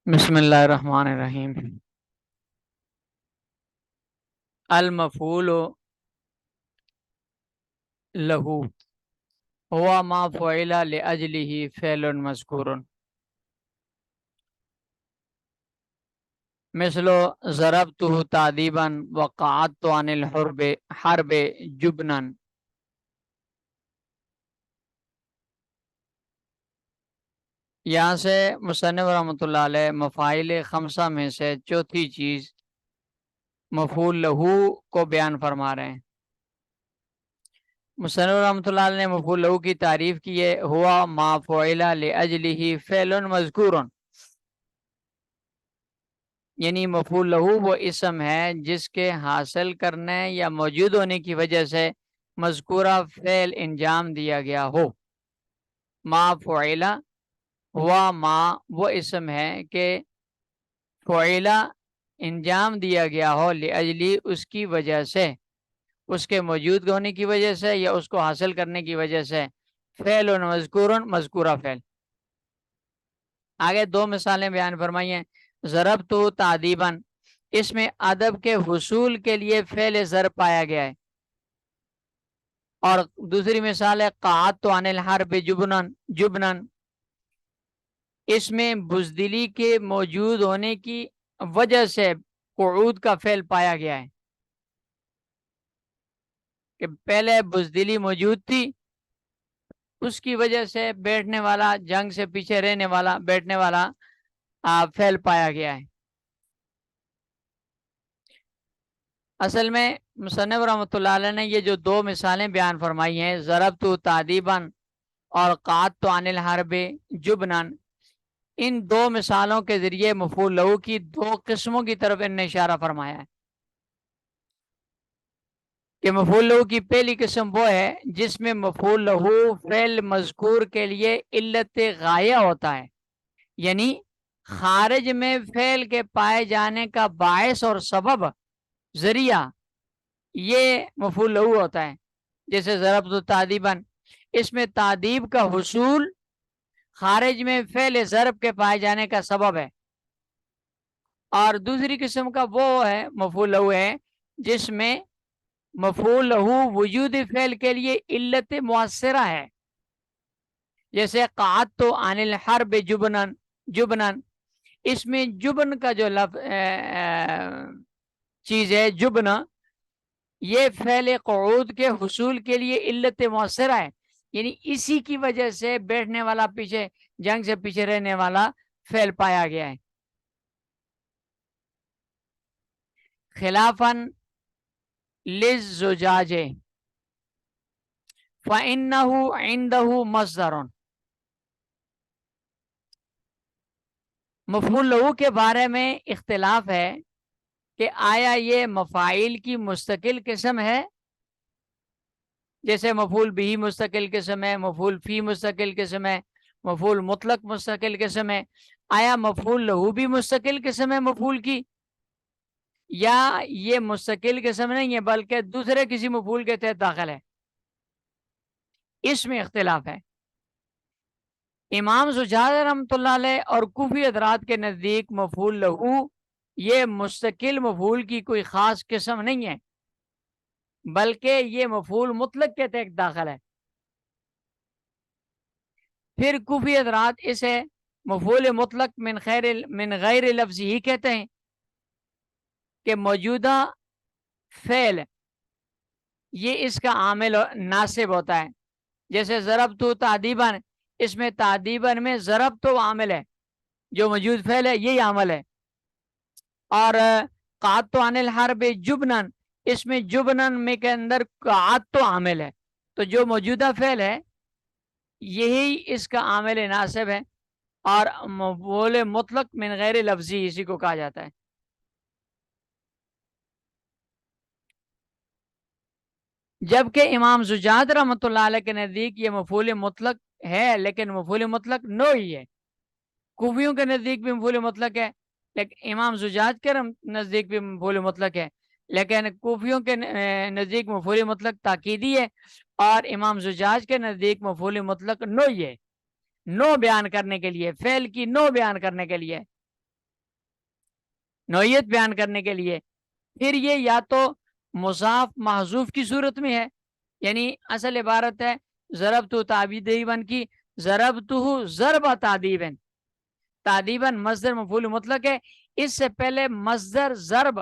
بسم اللہ الرحمن الرحیم۔ المفعول لہو ہوا ما فعل لاجلہ فعل مذکور مثل ضربتہ تعذیبا وقعدت عن حرب جبنا۔ یہاں سے مصنف رحمۃ اللہ علیہ مفاعل خمسہ میں سے چوتھی چیز مفعول لہو کو بیان فرما رہے ہیں۔ مصنف رحمۃ اللہ علیہ نے مفعول لہو کی تعریف کی ہے، ہوا ما فعل لاجلہ فعل مذکور، یعنی مفعول لہو وہ اسم ہے جس کے حاصل کرنے یا موجود ہونے کی وجہ سے مذکورہ فعل انجام دیا گیا ہو۔ ما فعل ہوا ما وہ اسم ہے کہ فعل انجام دیا گیا ہو لاجلی اس کی وجہ سے، اس کے موجود ہونے کی وجہ سے یا اس کو حاصل کرنے کی وجہ سے، فعل مذکور مذکورہ فعل۔ آگے دو مثالیں بیان فرمائی ہیں۔ ضربتہ تعذیبا، اس میں ادب کے حصول کے لیے فعل ضرب پایا گیا ہے، اور دوسری مثال ہے قعدت عن الحرب جبنا، اس میں بزدلی کے موجود ہونے کی وجہ سے قعود کا فعل پایا گیا ہے کہ پہلے بزدلی موجود تھی، اس کی وجہ سے بیٹھنے والا، جنگ سے پیچھے رہنے والا، بیٹھنے والا فعل پایا گیا ہے۔ اصل میں مصنف رحمۃ اللہ علیہ نے یہ جو دو مثالیں بیان فرمائی ہیں، ضربتہ تعذیبا اور قعدت عن الحرب جبنا، ان دو مثالوں کے ذریعے مفعول لہو کی دو قسموں کی طرف ان نے اشارہ فرمایا ہے کہ مفعول لہو کی پہلی قسم وہ ہے جس میں مفعول لہو فعل مذکور کے لیے علت غایہ ہوتا ہے، یعنی خارج میں فعل کے پائے جانے کا باعث اور سبب، ذریعہ، یہ مفعول لہو ہوتا ہے۔ جیسے ضربت تعذیبا، اس میں تعذیب کا حصول خارج میں فعل ضرب کے پائے جانے کا سبب ہے، اور دوسری قسم کا وہ ہے مفعول لہو ہے جس میں مفعول لہو وجود فعل کے لیے علت مؤثرہ ہے، جیسے قعدت عن الحرب جبنا، اس میں جبن کا جو چیز ہے جبنا، یہ فعل قعود کے حصول کے لیے علت مؤثرہ ہے، یعنی اسی کی وجہ سے بیٹھنے والا، پیچھے جنگ سے پیچھے رہنے والا فعل پایا گیا ہے۔ خلافاً للزجاج فإنه عنده مصدر، مفعول لہو کے بارے میں اختلاف ہے کہ آیا یہ مفاعیل کی مستقل قسم ہے، جیسے مفعول بھی مستقل قسم ہے، مفعول فی مستقل قسم ہے، مفعول مطلق مستقل قسم ہے، آیا مفعول لہو بھی مستقل قسم ہے مفعول کی، یا یہ مستقل قسم نہیں ہے بلکہ دوسرے کسی مفعول کے تحت داخل ہے، اس میں اختلاف ہے۔ امام زجاج رحمۃ اللہ علیہ اور کوفی حضرات کے نزدیک مفعول لہو یہ مستقل مفعول کی کوئی خاص قسم نہیں ہے، بلکہ یہ مفعول مطلق کے تحت داخل ہے۔ پھر کوفی حضرات اسے مفعول مطلق من غیر لفظ ہی کہتے ہیں کہ موجودہ فعل یہ اس کا عامل ناصب ہوتا ہے، جیسے ضربتہ تعذیبا، اس میں تعذیبا میں ضرب تو عامل ہے، جو موجود فعل ہے یہی عامل ہے، اور قعدت عن الحرب جبنا، اس میں جبنن میں کے اندر قعدت عامل ہے، تو جو موجودہ فعل ہے یہی اس کا عامل ناصب ہے، اور مفعول مطلق من غیر لفظی اسی کو کہا جاتا ہے۔ جبکہ امام زجاج رحمۃ اللہ علیہ کے نزدیک یہ مفعول مطلق ہے، لیکن مفعول مطلق نوعی ہے۔ کوفیوں کے نزدیک بھی مفعول مطلق ہے، لیکن امام زجاج کے نزدیک بھی مفعول مطلق ہے، لیکن کوفیوں کے نزدیک مفعول مطلق تاکیدی ہے، اور امام زجاج کے نزدیک مفعول مطلق نوعی ہے۔ نو بیان کرنے کے لیے، فعل کی نو بیان کرنے کے لیے، نوعیت بیان کرنے کے لیے. پھر یہ یا تو مضاف محذوف کی صورت میں ہے، یعنی اصل عبارت ہے ضربتہ تعدیباً کی، ضربتہ ضرب تعدیباً. تعدیباً مصدر مفعول مطلق ہے، اس سے پہلے مصدر ضرب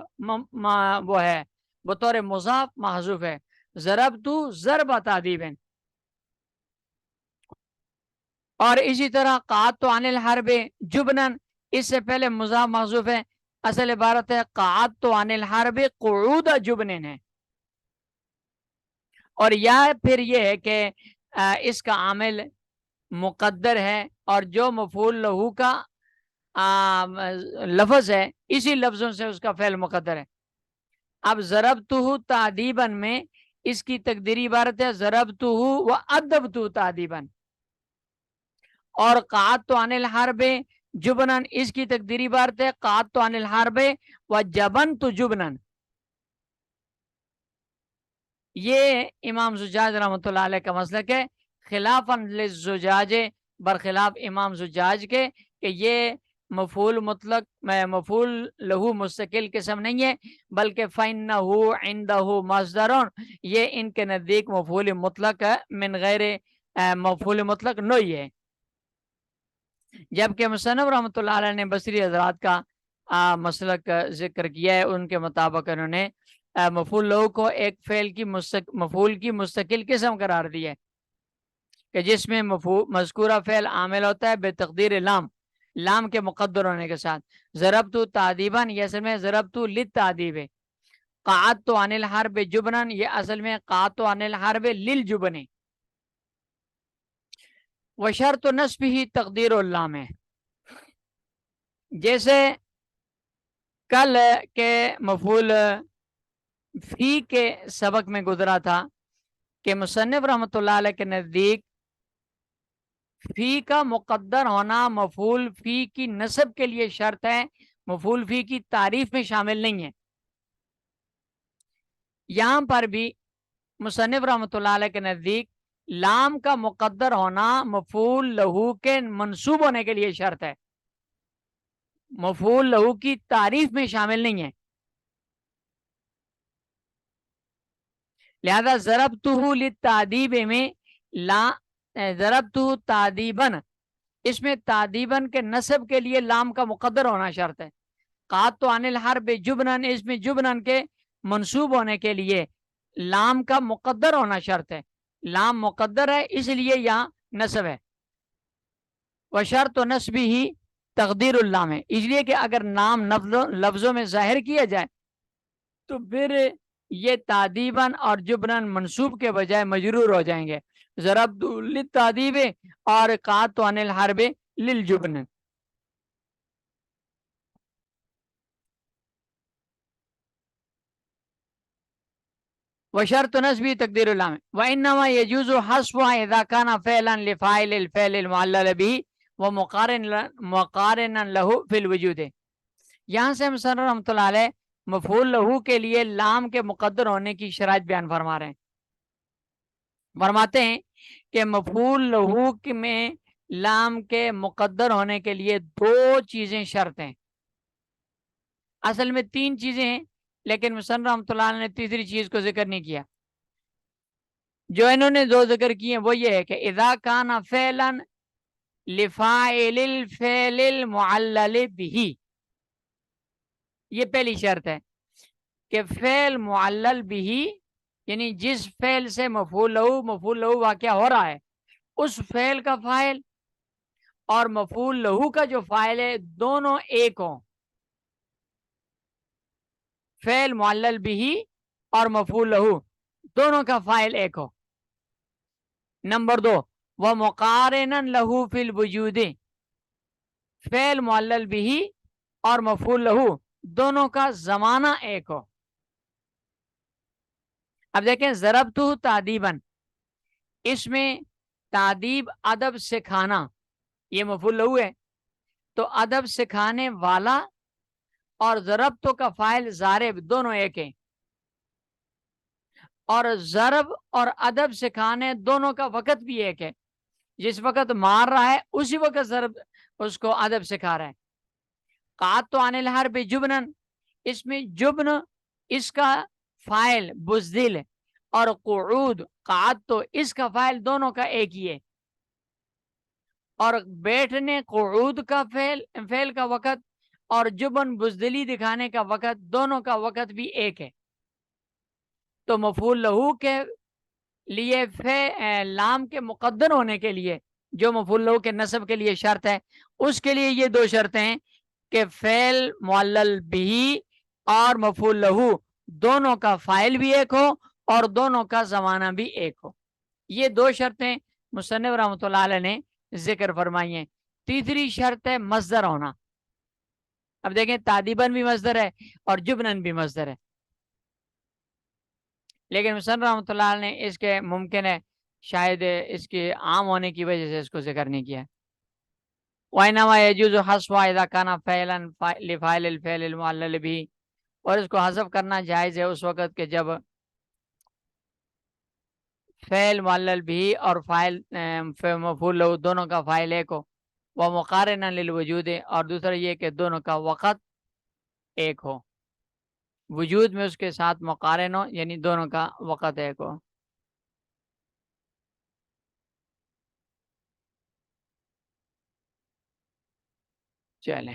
وہ ہے بطور مضاف محذوف ہے، ضربتہ ضرب تعدیباً. اور اسی طرح قعدت عن الحرب جبنن، اس سے پہلے مضاف محذوف ہے، اصل عبارت ہے قعدت عن الحرب قعود جبنن ہے. اور یا پھر یہ ہے کہ اس کا عامل مقدر ہے اور جو مفعول لہو کا لفظ ہے اسی لفظوں سے اس کا فعل مقدر ہے. اب ضربتہ تعدیباً میں اس کی تقدیری عبارت ہے ضربتہ وادبتہ تعدیباً. اور قعدت عن الحرب جبنن، اس کی تقدیری عبارت ہے قعدت عن الحرب وجبنت جبنن. یہ امام زجاج رحمۃ اللہ علیہ کا مسلک ہے، خلافاً للزجاج، برخلاف امام زجاج کے، کہ یہ مفعول مطلق مفعول لہو مستقل قسم نہیں ہے، بلکہ فَإِنَّهُ عِنْدَهُ مصدر، یہ ان کے نزدیک مفعول مطلق من غیر مفعول مطلق نوعی ہے. جبکہ مصنف رحمۃ اللہ علیہ نے بصری حضرات کا مسلک ذکر کیا ہے، ان کے مطابق انہوں نے مفعول لہو کو ایک فعل کی مفعول کی مستقل قسم قرار دی ہے، کہ جس میں مذکورہ فعل عامل ہوتا ہے بے تقدیر لام، لام کے مقدر ہونے کے ساتھ. ضربت تعدیباً یہ اصل میں ضربت للتعدیب، قعدت عن الحرب جبنن یہ اصل میں قعدت عن الحرب للجبن. وشرط نصبہ تقدیر اللام ہے، جیسے کل کے مفعول فی کے سبق میں گزرا تھا کہ مصنف رحمۃ اللہ علیہ کے نزدیک فی کا مقدر ہونا مفعول فی کی نصب کے لیے شرط ہے، مفعول فی کی تعریف میں شامل نہیں ہے. یہاں پر بھی مصنف رحمۃ اللہ علیہ کے نزدیک لام کا مقدر ہونا مفعول لہو کے منصوب ہونے کے لیے شرط ہے، مفعول لہو کی تعریف میں شامل نہیں ہے. لہذا ضربتہ للتعدیب میں ضربتہ تعدیباً، اس میں تعدیباً کے نصب کے لیے لام کا مقدر ہونا شرط ہے. قعدت عن الحرب جبنن، اس میں جبنن کے منصوب ہونے کے لیے لام کا مقدر ہونا شرط ہے، لام مقدر ہے اس لیے یہاں نصب ہے. وشرط نصبی ہی تقدیر اللام ہے، اس لیے کہ اگر نام لفظوں میں ظاہر کیا جائے تو پھر یہ تعدیباً اور جبنن منصوب کے بجائے مجرور ہو جائیں گے، ضربت للتعدیب اور قعدت عن الحرب للجبن. وشرط نصبی تقدیر اللام وانما يجوز حذفها اذا كان فعلا لفاعل الفعل المعلل به ومقارنا له في الوجود. یہاں سے مصنف رحمۃ اللہ علیہ مفعول لہو کے لیے لام کے مقدر ہونے کی شرائط بیان فرما رہے ہیں. فرماتے ہیں کہ مفعول لہو میں لام کے مقدر ہونے کے لیے دو چیزیں شرط ہیں، اصل میں تین چیزیں ہیں لیکن مصنف رحمۃ اللہ علیہ نے تیسری چیز کو ذکر نہیں کیا. جو انہوں نے دو ذکر کیے وہ یہ ہے کہ اذا کان فعلا لفاعل الفعل المعلل به، یہ پہلی شرط ہے کہ فعل معلل به یعنی جس فعل سے مفعول لہو واقع ہو رہا ہے اس فعل کا فاعل اور مفعول لہو کا جو فاعل ہے دونوں ایک ہوں، فعل معلل به اور مفعول لہو دونوں کا فاعل ایک ہو. نمبر دو، ومقارنا له فی الوجود، فعل معلل به اور مفعول لہو دونوں کا زمانہ ایک ہو. اب دیکھیں ضربتہ تعدیباً، اس میں تعدیب ادب سکھانا یہ مفعول لہو ہے، تو ادب سکھانے والا اور ضربتہ کا فاعل ضارب دونوں ایک ہیں، اور ضرب اور ادب سکھانے دونوں کا وقت بھی ایک ہے. جس وقت مار رہا ہے اسی وقت ضرب اس کو ادب سکھا رہا ہے. قعدت تو عن الحرب جبنن، اس میں جبن اس کا فائل بزدل اور قعود قعدت تو اس کا فائل دونوں کا ایک ہی ہے، اور بیٹھنے قعود کا فعل کا وقت اور جبن بزدلی دکھانے کا وقت دونوں کا وقت بھی ایک ہے. تو مفعول لہو کے لیے لام کے مقدر ہونے کے لیے جو مفعول لہو کے نصب کے لیے شرط ہے، اس کے لیے یہ دو شرطیں ہیں کہ فعل معلل بھی اور مفعول لہو دونوں کا فائل بھی ایک ہو اور دونوں کا زمانہ بھی ایک ہو. یہ دو شرطیں مصنف رحمۃ اللہ علیہ نے ذکر فرمائی ہیں. تیسری شرط ہے مصدر ہونا. اب دیکھیں تادیبن بھی مصدر ہے اور جبنن بھی مصدر ہے، لیکن مصنف رحمۃ اللہ علیہ نے اس کے ممکن ہے شاید اس کے عام ہونے کی وجہ سے اس کو ذکر نہیں کیا. وَإِنَّمَا يَجُوزُ حَذْفُهَا إِذَا كَانَ فَعْلًا لِفَاعِلِ الْفِعْلِ الْمُعَلَّلِ بِهِ، اور اس کو حذف کرنا جائز ہے اس وقت کہ جب فعل معلل بھی اور فاعل مفعول له دونوں کا فاعل ایک ہو. وہ مقارنہ للوجود، اور دوسرا یہ کہ دونوں کا وقت ایک ہو، وجود میں اس کے ساتھ مقارن ہو یعنی دونوں کا وقت ایک ہو. چلیں